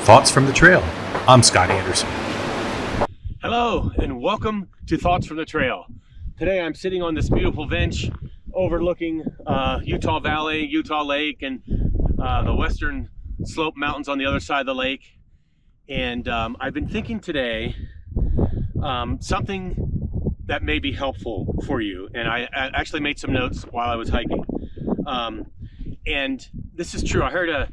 Thoughts from the Trail. I'm Scott Anderson. Hello and welcome to Thoughts from the Trail. Today I'm sitting on this beautiful bench overlooking Utah Valley, Utah Lake, and the western slope mountains on the other side of the lake. And I've been thinking today something that may be helpful for you. And I actually made some notes while I was hiking. And this is true. I heard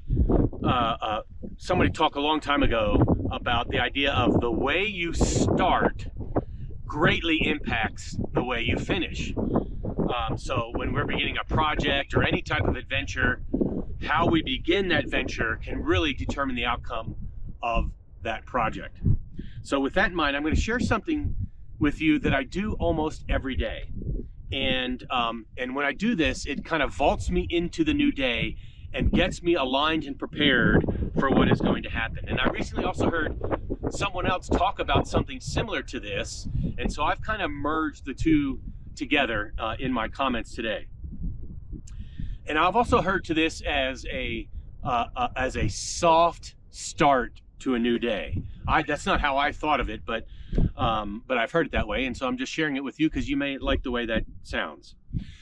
somebody talk a long time ago about the idea of the way you start greatly impacts the way you finish. So when we're beginning a project or any type of adventure, how we begin that venture can really determine the outcome of that project. So with that in mind, I'm going to share something with you that I do almost every day. And when I do this, it kind of vaults me into the new day and gets me aligned and prepared for what is going to happen. And I recently also heard someone else talk about something similar to this, and so I've kind of merged the two together in my comments today. And I've also heard to this as a soft start to a new day. That's not how I thought of it, but I've heard it that way, and so I'm just sharing it with you because you may like the way that sounds.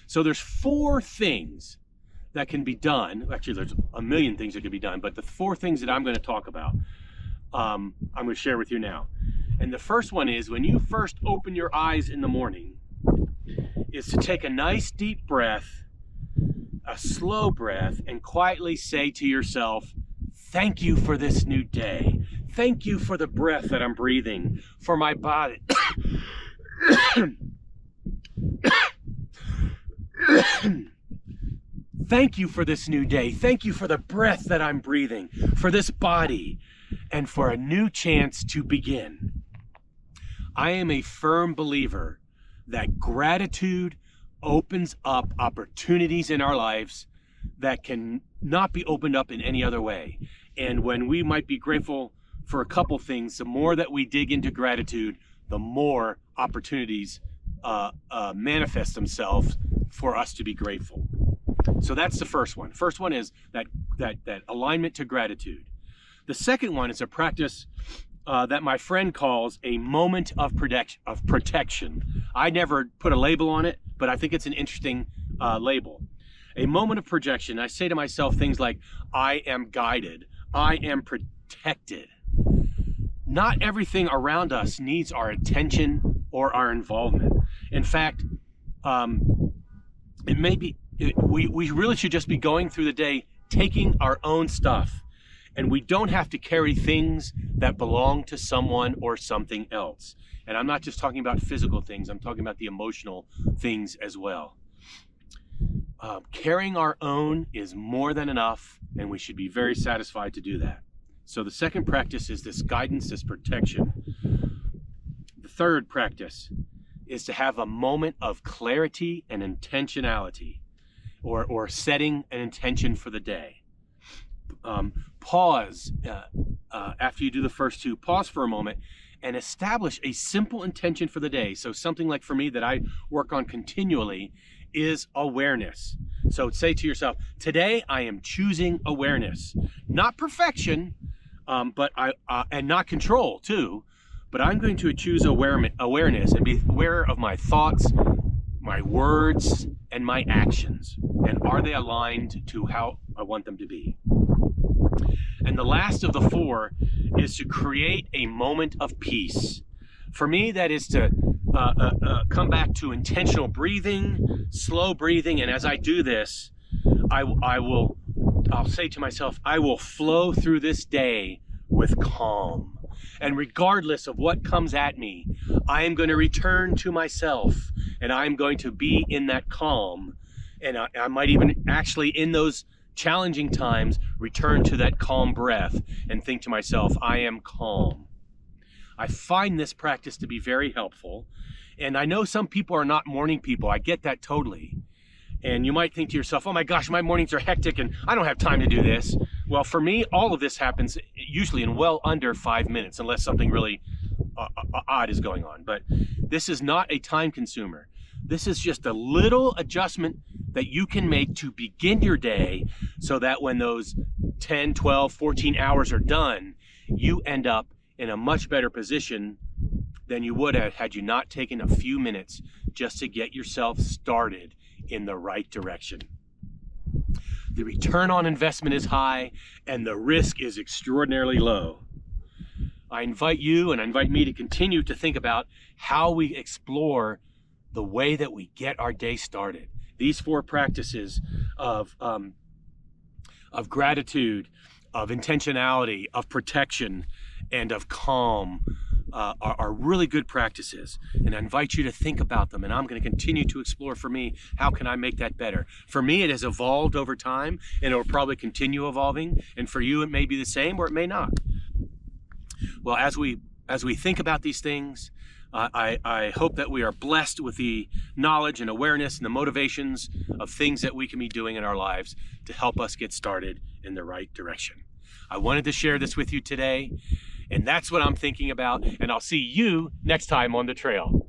So there's 4 things that can be done. Actually, there's a million things that can be done, but the 4 things that I'm going to talk about, I'm going to share with you now. And the first one is, when you first open your eyes in the morning, is to take a nice deep breath, a slow breath, and quietly say to yourself, thank you for this new day. Thank you for the breath that I'm breathing, for my body. Thank you for this new day. Thank you for the breath that I'm breathing, for this body, and for a new chance to begin. I am a firm believer that gratitude opens up opportunities in our lives that can not be opened up in any other way. And when we might be grateful for a couple things, the more that we dig into gratitude, the more opportunities manifest themselves for us to be grateful. So that's the first one. First one is that alignment to gratitude. The second one is a practice that my friend calls a moment of protection. I never put a label on it, but I think it's an interesting label. A moment of protection. I say to myself things like, I am guided. I am protected. Not everything around us needs our attention or our involvement. In fact, it may be, we really should just be going through the day taking our own stuff, and we don't have to carry things that belong to someone or something else. And I'm not just talking about physical things, I'm talking about the emotional things as well. Carrying our own is more than enough, and we should be very satisfied to do that. So the second practice is this guidance, this protection. The third practice is to have a moment of clarity and intentionality, or setting an intention for the day. Pause after you do the first 2. Pause for a moment and establish a simple intention for the day. So something like, for me, that I work on continually is awareness. So say to yourself, today I am choosing awareness, not perfection, but and not control too. But I'm going to choose awareness and be aware of my thoughts, my words, and my actions. And are they aligned to how I want them to be? And the last of the 4 is to create a moment of peace. For me, that is to come back to intentional breathing, slow breathing. And as I do this, I'll say to myself, I will flow through this day with calm. And regardless of what comes at me, I am going to return to myself, and I'm going to be in that calm. And I might even actually, in those challenging times, return to that calm breath and think to myself, I am calm. I find this practice to be very helpful. And I know some people are not morning people. I get that totally. And you might think to yourself, oh my gosh, my mornings are hectic and I don't have time to do this. Well, for me, all of this happens usually in well under 5 minutes, unless something really odd is going on. But this is not a time consumer. This is just a little adjustment that you can make to begin your day, so that when those 10, 12, 14 hours are done, you end up in a much better position than you would have had you not taken a few minutes just to get yourself started in the right direction. The return on investment is high and the risk is extraordinarily low. I invite you and I invite me to continue to think about how we explore the way that we get our day started. These 4 practices of gratitude, of intentionality, of protection, and of calm are really good practices. And I invite you to think about them. And I'm going to continue to explore for me, how can I make that better? For me, it has evolved over time and it will probably continue evolving. And for you, it may be the same or it may not. Well, as we think about these things, I hope that we are blessed with the knowledge and awareness and the motivations of things that we can be doing in our lives to help us get started in the right direction. I wanted to share this with you today, and that's what I'm thinking about, and I'll see you next time on the trail.